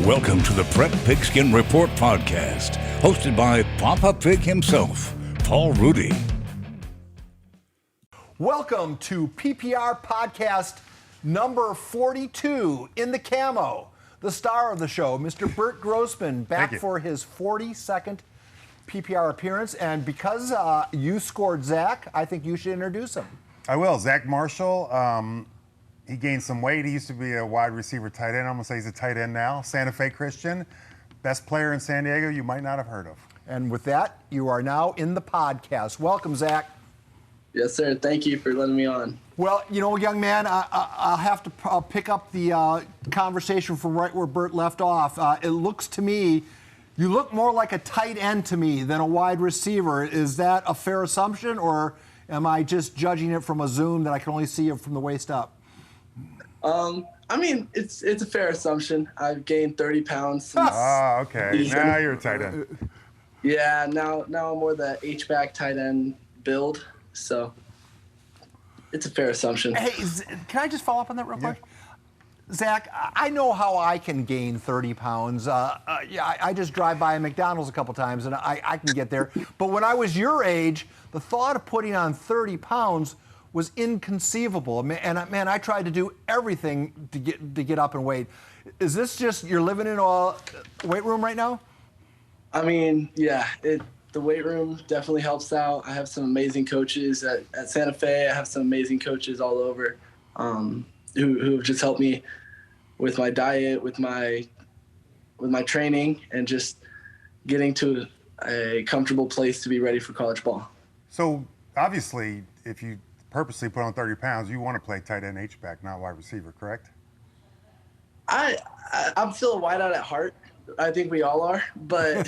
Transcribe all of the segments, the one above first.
Welcome to the Prep Pigskin Report podcast, hosted by Papa Pig himself, Paul Rudy. Welcome to PPR podcast number 42 in the camo. The star of the show, Mr. Burt Grossman, back for his 42nd PPR appearance. And because you scored Zack, I think you should introduce him. I will. Zack Marshall. He gained some weight. He used to be a wide receiver tight end. I'm going to say he's a tight end now. Santa Fe Christian. Best player in San Diego you might not have heard of. And with that, you are now in the podcast. Welcome, Zack. Yes, sir. Thank you for letting me on. Well, you know, young man, I'll have to pick up the conversation from right where Burt left off. It looks to me, you look more like a tight end to me than a wide receiver. Is that a fair assumption, or am I just judging it from a zoom that I can only see it from the waist up? I mean, it's a fair assumption. I've gained 30 pounds since. Oh, okay. Now you're a tight end. Yeah, now I'm more the H-back tight end build, so it's a fair assumption. Hey, can I just follow up on that real quick? Zack, I know how I can gain 30 pounds. I just drive by a McDonald's a couple times, and I can get there. But when I was your age, the thought of putting on 30 pounds was inconceivable. And man, I tried to do everything to get up and weight. Is this just, you're living in a weight room right now? I mean, yeah, the weight room definitely helps out. I have some amazing coaches at Santa Fe. I have some amazing coaches all over who have just helped me with my diet, with my training, and just getting to a comfortable place to be ready for college ball. So obviously, if you purposely put on 30 pounds, you want to play tight end H-back, not wide receiver, correct? I'm still a wideout at heart. I think we all are, but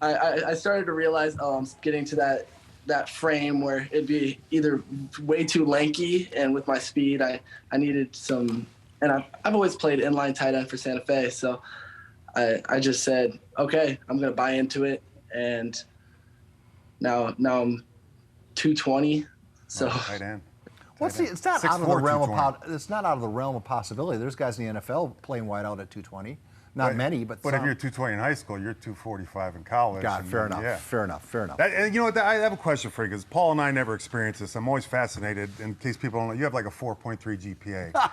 I started to realize I'm getting to that frame where it'd be either way too lanky, and with my speed, I needed some. And I've always played inline tight end for Santa Fe, so I just said, okay, I'm gonna buy into it, and now I'm 220. So tight end. It's not out of the realm of it's not out of the realm of possibility. There's guys in the NFL playing wide out at 220. Not many, but some. But if you're 220 in high school, you're 245 in college. God, fair enough. Yeah. Fair enough. And you know what? I have a question for you, because Paul and I never experienced this. I'm always fascinated. In case people don't know, you have like a 4.3 GPA.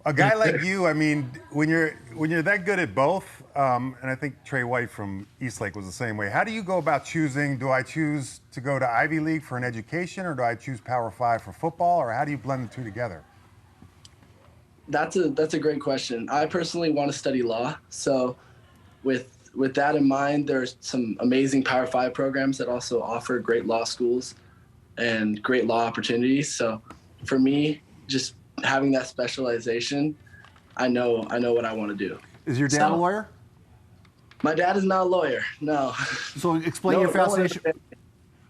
A guy like you, I mean, when you're that good at both, and I think Trey White from Eastlake was the same way. How do you go about choosing? Do I choose to go to Ivy League for an education, or do I choose Power 5 for football, or how do you blend the two together? That's a great question. I personally want to study law, so with that in mind, there's some amazing Power 5 programs that also offer great law schools and great law opportunities. So for me, just having that specialization, I know what I want to do. Is your dad a lawyer? My dad is not a lawyer, no. So explain your fascination.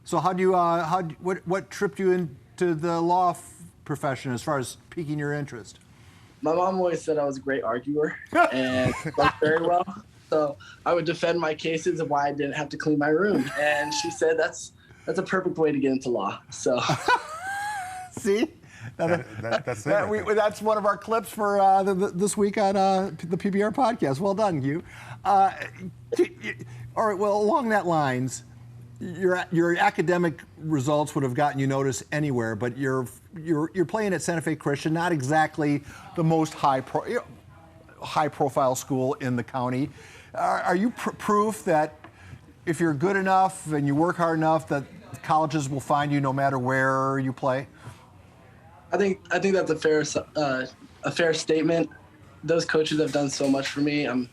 So what tripped you into the law profession as far as piquing your interest? My mom always said I was a great arguer and spoke very well. So I would defend my cases of why I didn't have to clean my room. And she said that's a perfect way to get into law. So see? That's one of our clips for this week on the PPR podcast. Well done, Hugh. All right, well, along that lines, your academic results would have gotten you noticed anywhere, but you're playing at Santa Fe Christian, not exactly the most high profile school in the county. Are you proof that if you're good enough and you work hard enough, that colleges will find you no matter where you play? I think that's a fair statement. Those coaches have done so much for me. I'm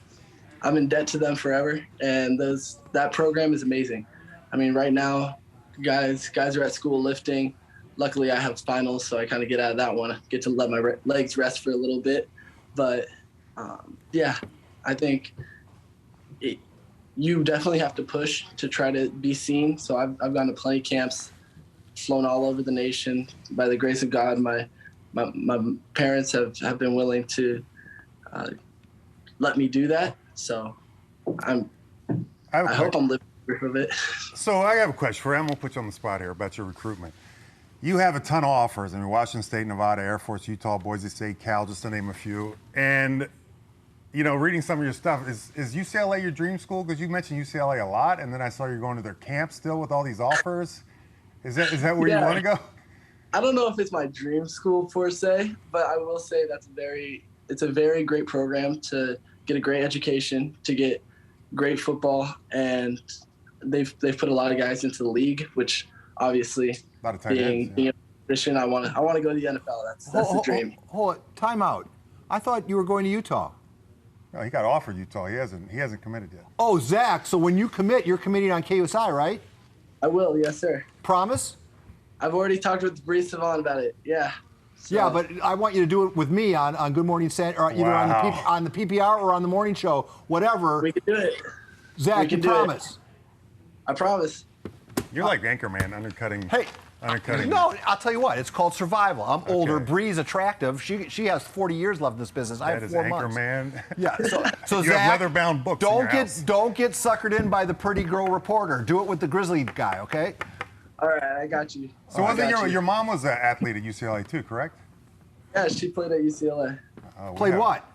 in debt to them forever, and that program is amazing. I mean, right now, guys are at school lifting. Luckily, I have finals, so I kind of get out of that one. I get to let my legs rest for a little bit. But yeah, I think you definitely have to push to try to be seen. So I've gone to plenty camps, flown all over the nation. By the grace of God, my parents have been willing to let me do that. So I hope I'm living proof of it. So I have a question for you. I'm going to put you on the spot here about your recruitment. You have a ton of offers. I mean, Washington State, Nevada, Air Force, Utah, Boise State, Cal, just to name a few. And reading some of your stuff, is UCLA your dream school? Because you mentioned UCLA a lot, and then I saw you're going to their camp still with all these offers. Is that where you want to go? I don't know if it's my dream school per se, but I will say it's a very great program to get a great education, to get great football, and they've put a lot of guys into the league, which obviously A lot of tight ends, being a position, I want to go to the NFL. That's the dream. Hold it. Time out. I thought you were going to Utah. No, he got offered Utah. He hasn't committed yet. Oh, Zack. So when you commit, you're committing on KUSI, right? I will, yes, sir. Promise? I've already talked with Brees Savon about it. Yeah. So, Yeah, but I want you to do it with me on Good Morning San, or either Wow. on the PPR or on the morning show, whatever. we can do it. Zack, we can you do it. promise? I promise. You're like Anchorman, undercutting. Hey, Undercutting. no, I'll tell you what. It's called survival. I'm older. Okay. Bree's attractive. She has 40 years left in this business. I That have is 4 months. Anchorman. Yeah. So You have Zack, leather-bound books in your house. don't get suckered in by the pretty girl reporter. Do it with the Grizzly guy, okay? All right, I got you. So I wasn't got your mom was an athlete at UCLA too, correct? Yeah, she played at UCLA. We Played have what?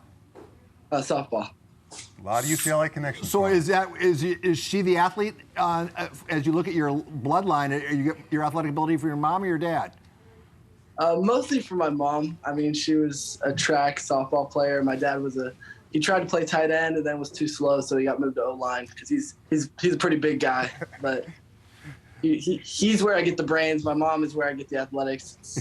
Softball. A lot of UCLA connections. So is she the athlete? As you look at your bloodline, you get your athletic ability for your mom or your dad? Mostly for my mom. I mean, she was a track softball player. My dad he tried to play tight end and then was too slow, so he got moved to O-line because he's a pretty big guy. But he's where I get the brains. My mom is where I get the athletics.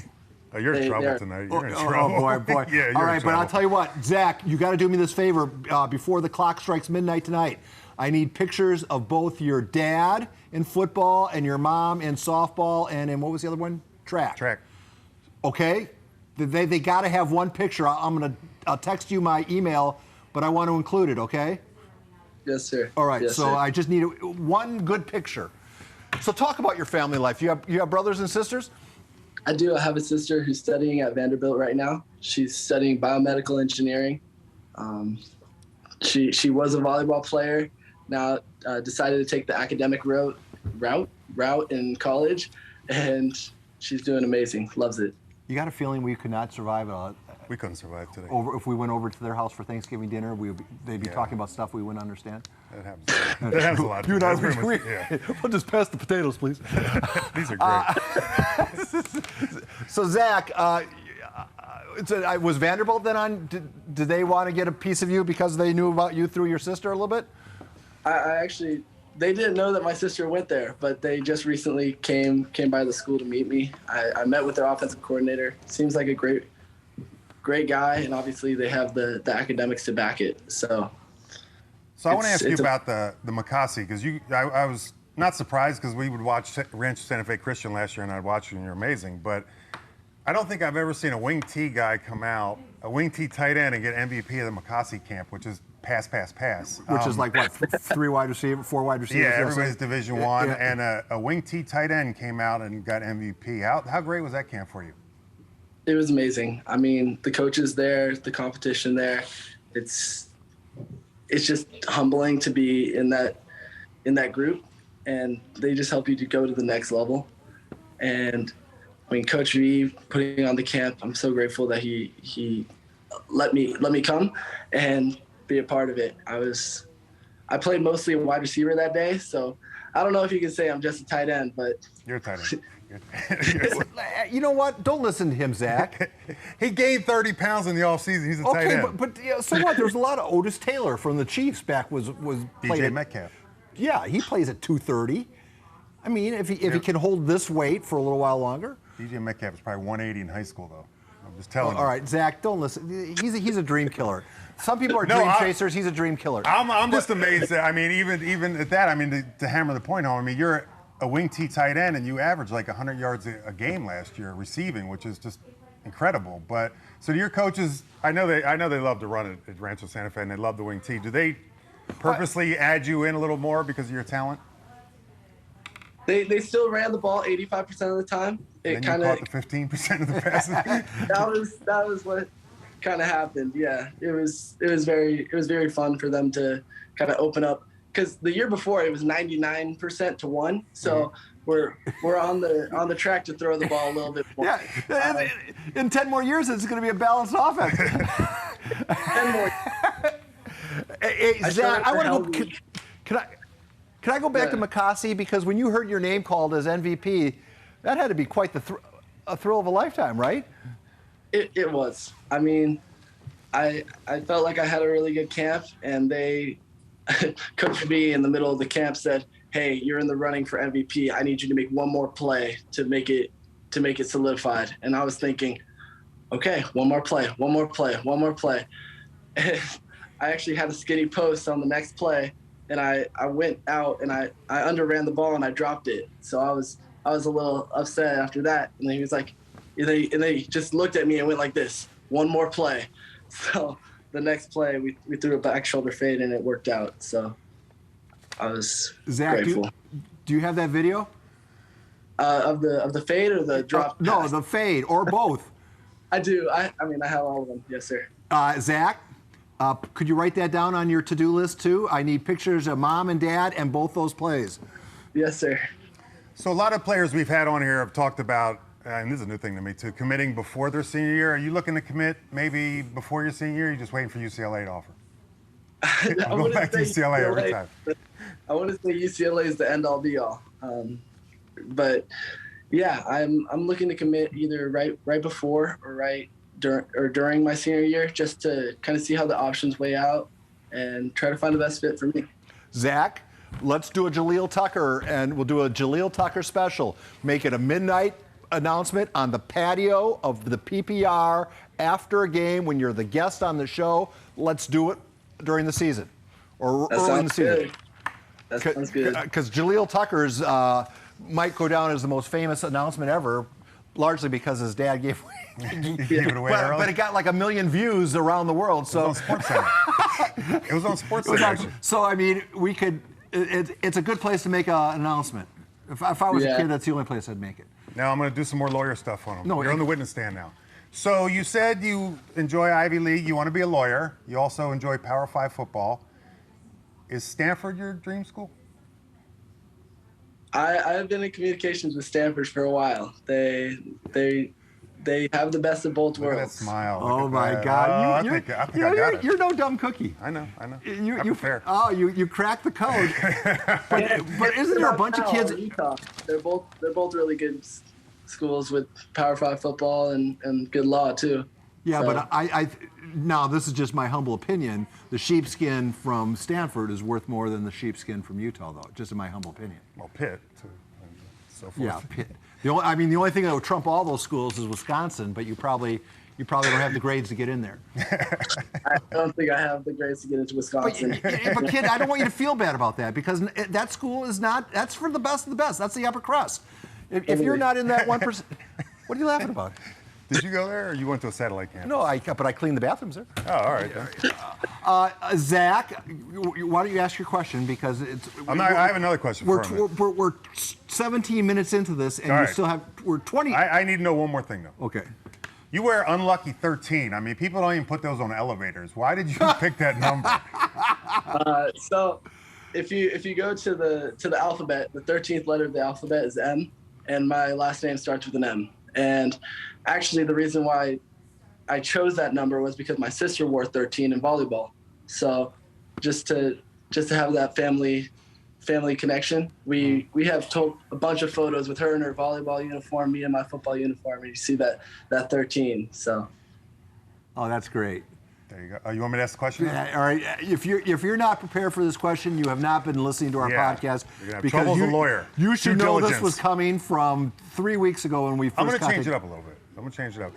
Oh, you're in trouble tonight. You're in trouble. Oh, boy. Yeah, you're All in right, but trouble. I'll tell you what, Zack, you got to do me this favor before the clock strikes midnight tonight. I need pictures of both your dad in football and your mom in softball and in, what was the other one? Track. Track. Okay? They got to have one picture. I'll text you my email, but I want to include it, okay? Yes, sir. All right, Yes, so sir. I just need one good picture. So talk about your family life. You have brothers and sisters? I do. I have a sister who's studying at Vanderbilt right now. She's studying biomedical engineering. She was a volleyball player. Now decided to take the academic route in college, and she's doing amazing. Loves it. You got a feeling we could not survive We couldn't survive today. if we went over to their house for Thanksgiving dinner? They'd be talking about stuff we wouldn't understand. That happens. That happens a lot. You and I, That's pretty much- yeah. we'll just pass the potatoes, please. These are great. So Zack, was Vanderbilt then on? Did they want to get a piece of you because they knew about you through your sister a little bit? I actually, they didn't know that my sister went there, but they just recently came by the school to meet me. I met with their offensive coordinator. Seems like a great guy, and obviously they have the academics to back it. So I want to ask you about the McCossie, because I was not surprised because we would watch Rancho Santa Fe Christian last year, and I'd watch you, and you're amazing. But I don't think I've ever seen a wing T guy come out, a wing T tight end, and get MVP of the McCossie camp, which is pass. Which is like what, 4 wide receivers? Yeah, everybody's Division I, Yeah. and a wing T tight end came out and got MVP. How great was that camp for you? it was amazing. I mean, the coaches there, the competition there, it's just humbling to be in that group, and they just help you to go to the next level. And I mean, Coach V putting on the camp, I'm so grateful that he let me come and be a part of it. I played mostly a wide receiver that day, so I don't know if you can say I'm just a tight end, but You're a tight end. You know what? Don't listen to him, Zack. He gained 30 pounds in the offseason. He's a tight Okay, end. but so what? There's a lot of Otis Taylor from the Chiefs back was played DJ at, Metcalf. Yeah, he plays at 230. I mean, if he can hold this weight for a little while longer. DJ Metcalf was probably 180 in high school, though. I'm just telling you. All right, Zack, don't listen. He's a dream killer. Some people are No, dream chasers. He's a dream killer. I'm just amazed that, I mean, even at that, I mean, to hammer the point home, I mean, you're a wing T tight end and you average like 100 yards a game last year receiving, which is just incredible. But so do your coaches, I know they love to run at Rancho Santa Fe and they love the wing T. Do they purposely add you in a little more because of your talent? they still ran the ball 85% of the time. It And kind you of caught the 15% of the passes. that was what kind of happened. Yeah, it was very fun for them to kind of open up, because the year before it was 99% to 1. So we're on the track to throw the ball a little bit more. Yeah, in 10 more years, it's going to be a balanced offense. 10 more. Hey, Zach, I want to go. Can I go back to Yeah. McCossie? Because when you heard your name called as MVP, that had to be quite a thrill of a lifetime, right? It was. I mean, I felt like I had a really good camp, and they, Coach B in the middle of the camp said, "Hey, you're in the running for MVP. I need you to make one more play to make it solidified." And I was thinking, okay, one more play. And I actually had a skinny post on the next play, and I went out and I underran the ball and I dropped it. So I was a little upset after that. And then he was like, and they just looked at me and went like this, one more play. So the next play we threw a back shoulder fade and it worked out. So I was Zach, grateful. do you have that video? Of the fade or the drop? No, pass? the fade or both. I do. I mean, I have all of them. Yes, sir. Zach, could you write that down on your to-do list too? I need pictures of mom and dad and both those plays. Yes, sir. So a lot of players we've had on here have talked about, and this is a new thing to me too, committing before their senior year. Are you looking to commit maybe before your senior year? Or are you just waiting for UCLA to offer? I'm going back to UCLA every time. I want to say UCLA is the end-all be-all. But yeah, I'm looking to commit either right before or during my senior year, just to kind of see how the options weigh out and try to find the best fit for me. Zach, let's do a Jaleel Tucker, and we'll do a Jaleel Tucker special. Make it a midnight announcement on the patio of the PPR after a game when you're the guest on the show. Let's do it during the season or That early in the sounds season. good. That sounds good. Because Jaleel Tucker's might go down as the most famous announcement ever, largely because his dad gave it away early. but it got like 1 million views around the world. So It was on SportsCenter. It was on SportsCenter. So I mean, we could. It's a good place to make an announcement. If I was a kid, that's the only place I'd make it. Now I'm going to do some more lawyer stuff on him. No, You're on the witness stand now. So you said you enjoy Ivy League. You want to be a lawyer. You also enjoy Power 5 football. Is Stanford your dream school? I have been in communications with Stanford for a while. They have the best of both Look at that worlds. smile. Look Oh at my that. God! Oh, I think I got it. You're no dumb cookie. I know. You fair. Oh, you cracked the code. but isn't there a bunch of kids? Utah. They're both really good schools with Power 5 football and good law too. Yeah, So- but I now this is just my humble opinion. The sheepskin from Stanford is worth more than the sheepskin from Utah, though. Just in my humble opinion. Well, Pitt, too, and so forth. Yeah, Pitt. The only thing that would trump all those schools is Wisconsin, but you probably don't have the grades to get in there. I don't think I have the grades to get into Wisconsin. But kid, I don't want you to feel bad about that because that school is not. That's for the best of the best. That's the upper crust. If you're not in that 1%, what are you laughing about? Did you go there, or you went to a satellite camp? No, but I cleaned the bathrooms there. Oh, all right. Then. Zach, why don't you ask your question because it's. I have another question for him. We're 17 minutes into this, and All you right. still have. We're 20. I need to know one more thing, though. Okay. You wear unlucky 13. I mean, people don't even put those on elevators. Why did you pick that number? So, if you go to the alphabet, the 13th letter of the alphabet is M, and my last name starts with an M. And actually, the reason why I chose that number was because my sister wore 13 in volleyball. So, just to have that family connection, we have told a bunch of photos with her in her volleyball uniform, me in my football uniform, and you see that 13. So. Oh, that's great. There you go. Oh, you want me to ask the question? Yeah, all right. If you're not prepared for this question, you have not been listening to our podcast. You're gonna have trouble as a lawyer. You should Due know this diligence. was coming from 3 weeks ago when we first. I'm going to got change it up a little bit. I'm going to change it up.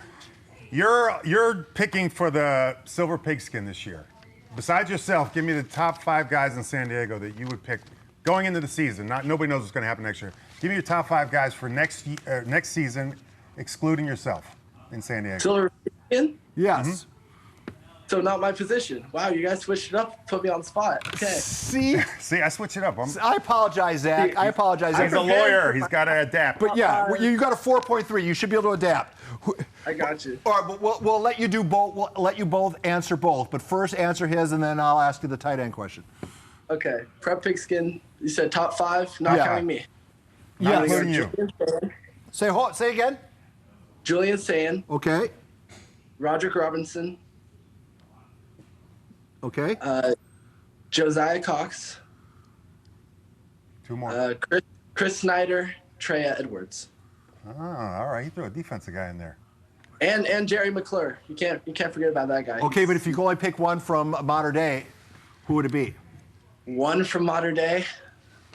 You're picking for the Silver Pigskin this year. Besides yourself, give me the top 5 guys in San Diego that you would pick going into the season. Nobody knows what's going to happen next year. Give me your top 5 guys for next season, excluding yourself in San Diego. Silver Pigskin? Yes. Mm-hmm. So not my position. Wow, you guys switched it up, put me on the spot. Okay. See, I switch it up. I apologize, Zach. I apologize. He's a lawyer. He's got to adapt. But yeah, you got a 4.3. You should be able to adapt. I got you. All right, but we'll let you do both. We'll let you both answer both. But first, answer his, and then I'll ask you the tight end question. Okay. Prep Pigskin, you said top 5, not Yeah. counting me. Yeah, including you. Say again. Julian Sand, Okay. Roderick Robinson, Okay. Josiah Cox. 2 more. Chris Snyder, Treya Edwards. Oh, all right. He threw a defensive guy in there. And Jerry McClure. You can't forget about that guy. Okay, but if you can only pick one from modern day, who would it be? One from modern day.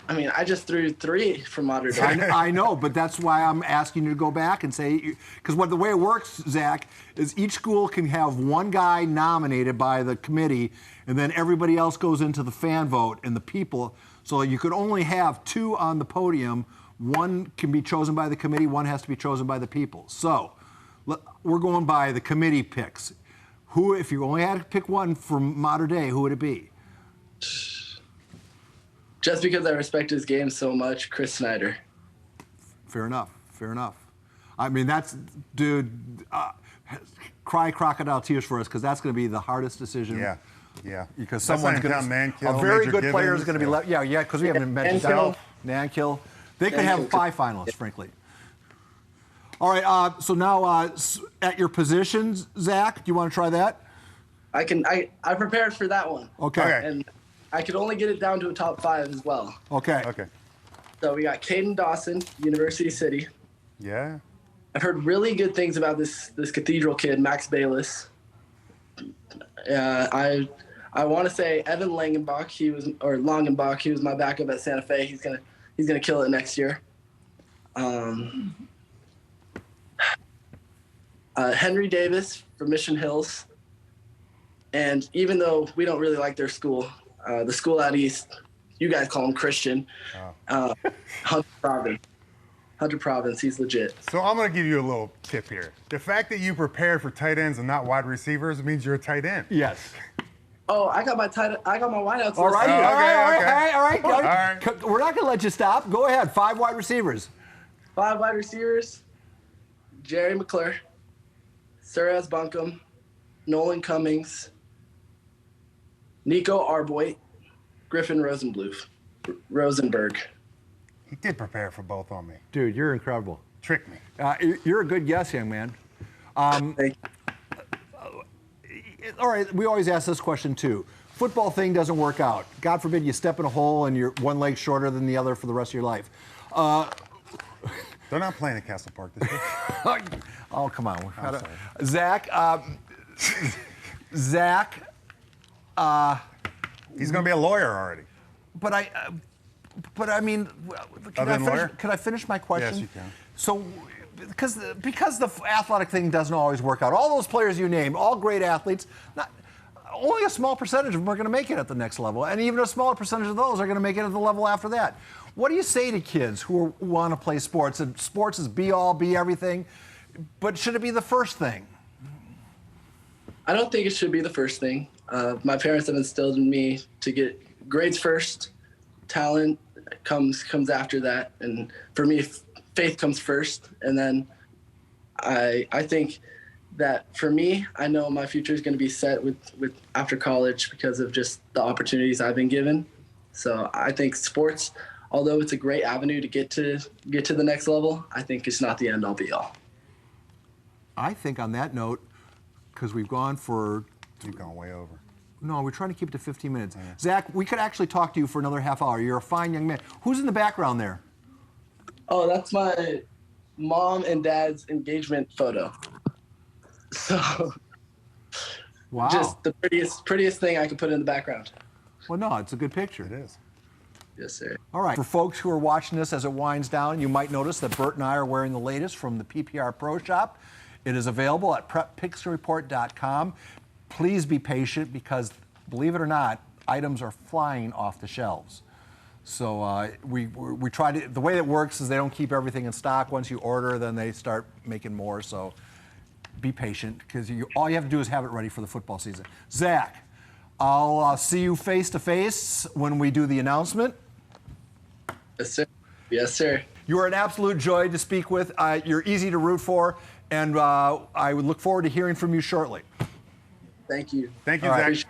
I mean, I just threw 3 from modern day. I know, but that's why I'm asking you to go back and say, because the way it works, Zach, is each school can have one guy nominated by the committee, and then everybody else goes into the fan vote and the people. So you could only have 2 on the podium. One can be chosen by the committee, one has to be chosen by the people. So we're going by the committee picks. Who, if you only had to pick one from modern day, who would it be? Just because I respect his game so much, Chris Snyder. Fair enough. I mean, that's, dude, cry crocodile tears for us, because that's going to be the hardest decision. Yeah. Because That's someone's not going even to, count a very Mankill, good Major player is Givens. going to be left. Yeah, because we haven't mentioned Nankill. They could have 5 finalists, frankly. All right, so now at your positions, Zach, do you want to try that? I prepared for that one. Okay. And I could only get it down to a top 5 as well. Okay. So we got Kaden Dawson, University City. Yeah. I've heard really good things about this Cathedral kid, Max Bayless. I want to say Evan Langenbach. Longenbach. He was my backup at Santa Fe. He's gonna kill it next year. Henry Davis from Mission Hills. And even though we don't really like their school, the school out east, you guys call him Christian. Hunter Province, he's legit. So I'm going to give you a little tip here. The fact that you prepared for tight ends and not wide receivers means you're a tight end. Yes. Oh, I got my wideouts. All right. Okay. All right. We're not going to let you stop. Go ahead. 5 wide receivers. 5 wide receivers. Jerry McClure, Suraz Bunkum, Nolan Cummings, Nico Arboit, Griffin Rosenberg. He did prepare for both on me. Dude, you're incredible. Trick me. You're a good guess, young man. Thank you. All right, we always ask this question too. Football thing doesn't work out. God forbid you step in a hole and you're one leg shorter than the other for the rest of your life. They're not playing at Castle Park this year. Oh, come on. Sorry. Zach. He's going to be a lawyer already. But I mean, can I finish my question? Yes, you can. So, because the athletic thing doesn't always work out. All those players you named, all great athletes, only a small percentage of them are going to make it at the next level, and even a smaller percentage of those are going to make it at the level after that. What do you say to kids who want to play sports? And sports is be all, be everything, but should it be the first thing? I don't think it should be the first thing. My parents have instilled in me to get grades first. Talent comes after that, and for me, faith comes first. And then I think that for me, I know my future is going to be set with after college because of just the opportunities I've been given. So I think sports, although it's a great avenue to get to the next level, I think it's not the end all be all. I think on that note, because we've gone for... You've gone way over. No, we're trying to keep it to 15 minutes. Yeah. Zach, we could actually talk to you for another half hour. You're a fine young man. Who's in the background there? Oh, that's my mom and dad's engagement photo. So, wow. Just the prettiest thing I could put in the background. Well, no, it's a good picture. It is. Yes, sir. All right. For folks who are watching this as it winds down, you might notice that Burt and I are wearing the latest from the PPR Pro Shop. It is available at prepppicksreport.com. Please be patient because, believe it or not, items are flying off the shelves. So we try to, the way it works is they don't keep everything in stock. Once you order, then they start making more. So be patient because all you have to do is have it ready for the football season. Zach, I'll see you face to face when we do the announcement. Yes, sir. Yes, sir. You are an absolute joy to speak with. You're easy to root for, and I would look forward to hearing from you shortly. Thank you. Thank you, All Zach. right.